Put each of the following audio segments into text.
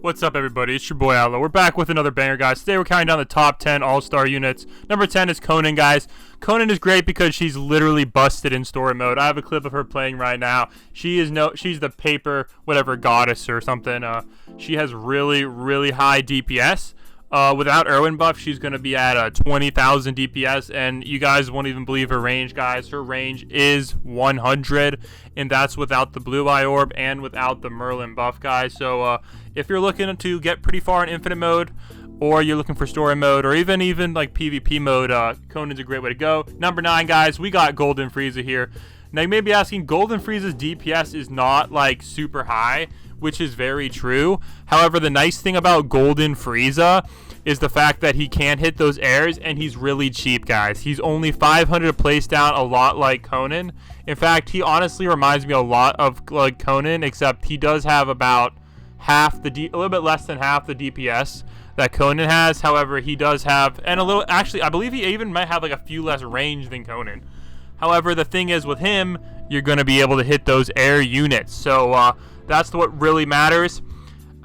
What's up, everybody? It's your boy Outlaw. We're back with another banger, guys. Today we're counting down the top 10 all-star units. Number 10 is Konan, guys. Konan is great because she's literally busted in story mode. I have a clip of her playing right now. She's the paper whatever goddess or something. She has really high DPS. Without ERWIN buff, she's going to be at 20,000 DPS, and you guys won't even believe her range, guys. Her range is 100, and that's without the blue eye orb and without the Merlin buff, guys. So if you're looking to get pretty far in infinite mode, or you're looking for story mode, or even like PvP mode, Konan's a great way to go. Number 9, guys, we got Golden FRIEZA here. Now you may be asking, Golden FRIEZA's DPS is not like super high, which is very true. However, the nice thing about Golden FRIEZA is the fact that he can't hit those airs, and he's really cheap, guys. He's only 500 to place down, a lot like Konan. In fact, he honestly reminds me a lot of like Konan, except he does have about a little bit less than half the DPS that Konan has. However, he does have, and a little, actually, I believe he even might have like a few less range than Konan. However, the thing is with him, you're going to be able to hit those air units. So that's what really matters.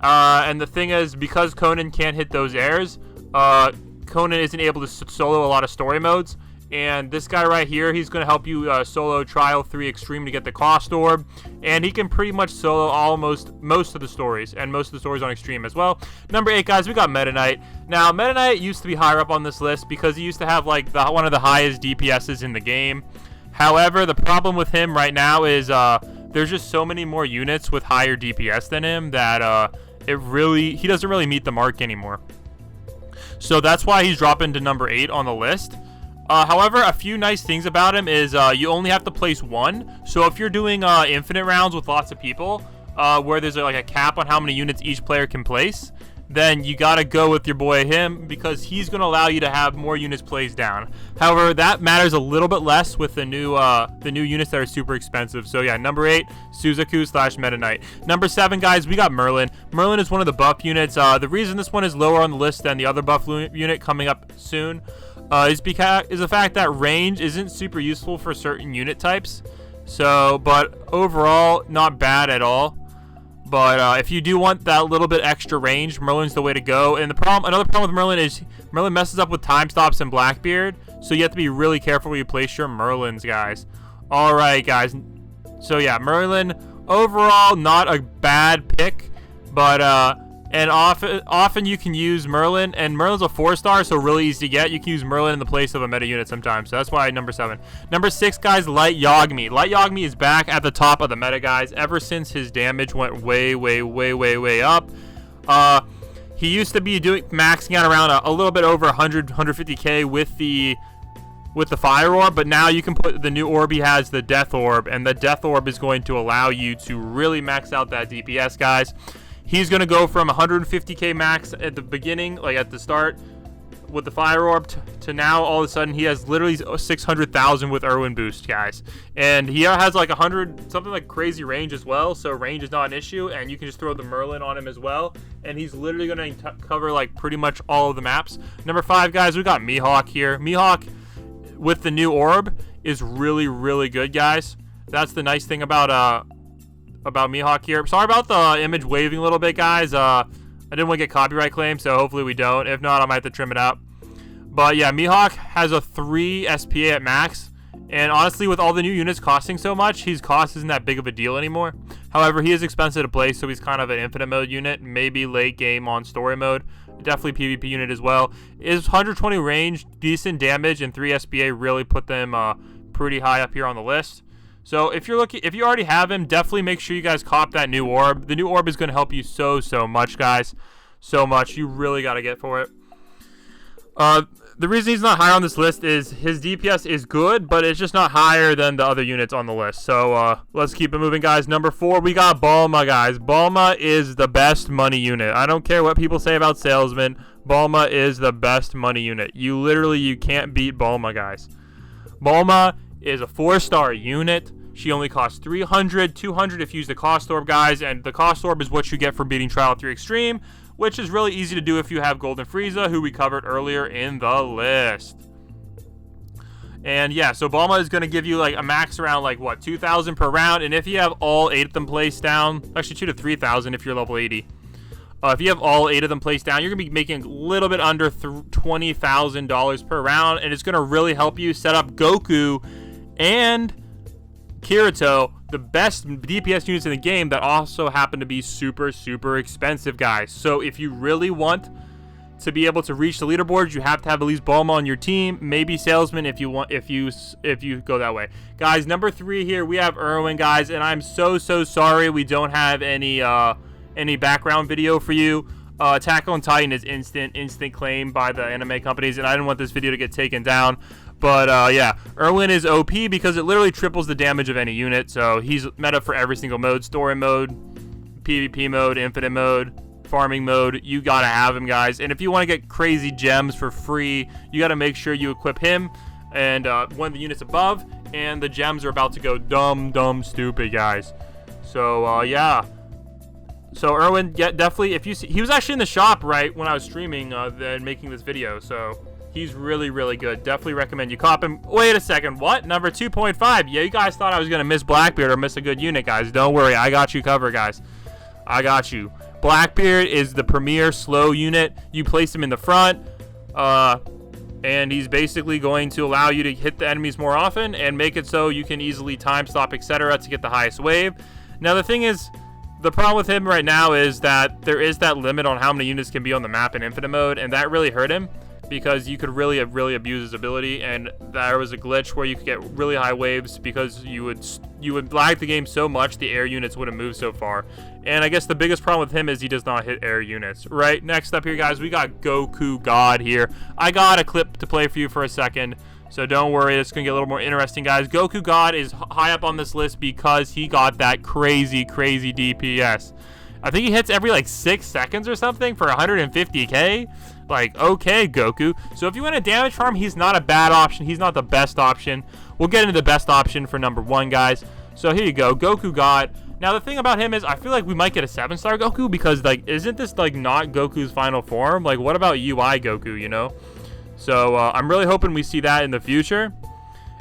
And the thing is, because Konan can't hit those airs, Konan isn't able to solo a lot of story modes. And this guy right here, he's going to help you solo Trial 3 Extreme to get the cost orb. And he can pretty much solo almost most of the stories, and most of the stories on Extreme as well. Number 8, guys, we got Meta Knight. Now, Meta Knight used to be higher up on this list because he used to have like one of the highest DPSs in the game. However, the problem with him right now is there's just so many more units with higher DPS than him that he doesn't really meet the mark anymore. So that's why he's dropping to number 8 on the list. However, a few nice things about him is you only have to place 1. So if you're doing infinite rounds with lots of people, where there's like a cap on how many units each player can place, then you gotta go with your boy him, because he's gonna allow you to have more units placed down. However, that matters a little bit less with the new units that are super expensive. So yeah, number 8, Suzaku / Meta Knight. Number 7, guys, we got Merlin. Merlin is one of the buff units. The reason this one is lower on the list than the other buff unit coming up soon is the fact that range isn't super useful for certain unit types. So, but overall, not bad at all. But if you do want that little bit extra range, Merlin's the way to go. And another problem with Merlin is Merlin messes up with time stops and BLACKBEARD, so you have to be really careful where you place your Merlins, guys. All right, guys. So yeah, Merlin overall not a bad pick, but and often you can use Merlin, and Merlin's a 4-star, so really easy to get. You can use Merlin in the place of a meta unit sometimes, so that's why number 7. Number 6, guys, Light YAGAMI. Light YAGAMI is back at the top of the meta, guys, ever since his damage went way up. He used to be maxing out around a little bit over 150k with the fire orb, but now you can put the new orb he has, the death orb, and the death orb is going to allow you to really max out that DPS, guys. He's going to go from 150k max at the beginning, like at the start, with the fire orb, to now all of a sudden he has literally 600,000 with ERWIN boost, guys. And he has like 100, something like crazy range as well, so range is not an issue, and you can just throw the Merlin on him as well. And he's literally going to cover like pretty much all of the maps. Number 5, guys, we got MIHAWK here. MIHAWK with the new orb is really good, guys. That's the nice thing about MIHAWK here. Sorry about the image waving a little bit, guys. I didn't want to get copyright claims, so hopefully we don't. If not, I might have to trim it out. But yeah, MIHAWK has a 3 SPA at max, and honestly, with all the new units costing so much, his cost isn't that big of a deal anymore. However, he is expensive to play, so he's kind of an infinite mode unit, maybe late game on story mode. Definitely PvP unit as well. Is 120 range, decent damage, and 3 SPA really put them pretty high up here on the list. So if you already have him, definitely make sure you guys cop that new orb. The new orb is going to help you so much, guys. So much. You really got to get for it. The reason he's not higher on this list is his DPS is good, but it's just not higher than the other units on the list. So let's keep it moving, guys. Number 4, we got BULMA, guys. BULMA is the best money unit. I don't care what people say about salesmen. BULMA is the best money unit. You can't beat BULMA, guys. BULMA is a 4-star unit. She only costs 300, 200 if you use the cost orb, guys, and the cost orb is what you get for beating Trial 3 Extreme, which is really easy to do if you have Golden FRIEZA, who we covered earlier in the list. And yeah, so BULMA is going to give you like a max around like what, 2,000 per round, and if you have all 8 of them placed down, actually 2,000 to 3,000 if you're level 80. If you have all 8 of them placed down, you're going to be making a little bit under $20,000 per round, and it's going to really help you set up Goku and Kirito, the best DPS units in the game that also happen to be super, super expensive, guys. So if you really want to be able to reach the leaderboards, you have to have at least BULMA on your team, maybe Salesman if you want, if you go that way. Guys, number 3 here, we have ERWIN, guys, and I'm so sorry we don't have any background video for you. Attack on Titan is instant claim by the anime companies, and I didn't want this video to get taken down. But yeah, ERWIN is OP because it literally triples the damage of any unit. So he's meta for every single mode: story mode, PvP mode, infinite mode, farming mode. You gotta have him, guys. And if you want to get crazy gems for free, you gotta make sure you equip him and one of the units above, and the gems are about to go dumb stupid, guys. So yeah. So ERWIN, yeah, definitely. If you see, he was actually in the shop right when I was streaming then making this video. So he's really good. Definitely recommend you cop him. Wait a second, what? Number 2.5. Yeah, you guys thought I was gonna miss BLACKBEARD or miss a good unit, guys. Don't worry, I got you covered, guys. I got you. BLACKBEARD is the premier slow unit. You place him in the front, and he's basically going to allow you to hit the enemies more often and make it so you can easily time stop, etc., to get the highest wave. Now the thing is, the problem with him right now is that there is that limit on how many units can be on the map in infinite mode, and that really hurt him because you could really abuse his ability, and there was a glitch where you could get really high waves because you would lag the game so much the air units wouldn't move so far. And I guess the biggest problem with him is he does not hit air units. Right, next up here, guys, we got Goku God here. I got a clip to play for you for a second, so don't worry, it's gonna get a little more interesting, guys. Goku God is high up on this list because he got that crazy DPS. I think he hits every like 6 seconds or something for 150k. Like, okay, Goku. So if you want a damage farm, he's not a bad option. He's not the best option. We'll get into the best option for number 1, guys. So here you go, Goku God. Now the thing about him is I feel like we might get a 7-star Goku because, like, isn't this like not Goku's final form? Like, what about UI Goku, you know? So I'm really hoping we see that in the future.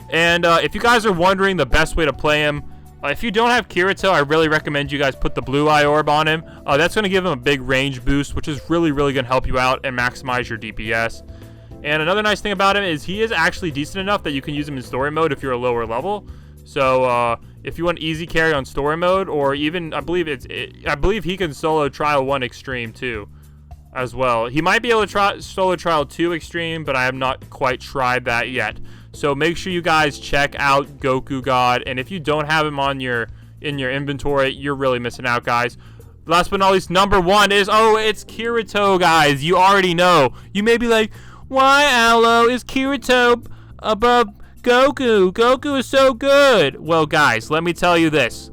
And if you guys are wondering the best way to play him, if you don't have Kirito, I really recommend you guys put the blue eye orb on him. That's going to give him a big range boost, which is really going to help you out and maximize your DPS. And another nice thing about him is he is actually decent enough that you can use him in story mode if you're a lower level. So if you want easy carry on story mode, or even I believe he can solo trial 1 extreme too, as well. He might be able to try solo trial 2 extreme, but I have not quite tried that yet. So make sure you guys check out Goku God, and if you don't have him on in your inventory, you're really missing out, guys. Last but not least, number 1 is, it's Kirito, guys. You already know. You may be like, why, Aloe, is Kirito above Goku? Goku is so good. Well, guys, let me tell you this.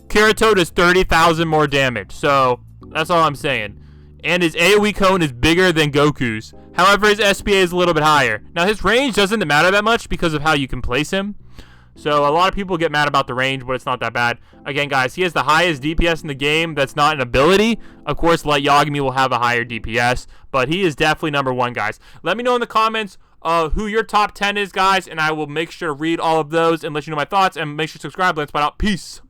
Kirito does 30,000 more damage, so that's all I'm saying. And his AoE cone is bigger than Goku's. However, his SPA is a little bit higher. Now, his range doesn't matter that much because of how you can place him. So, a lot of people get mad about the range, but it's not that bad. Again, guys, he has the highest DPS in the game. That's not an ability. Of course, Light Yagami will have a higher DPS, but he is definitely number 1, guys. Let me know in the comments who your top 10 is, guys, and I will make sure to read all of those and let you know my thoughts. And make sure to subscribe. Let's find out. Peace.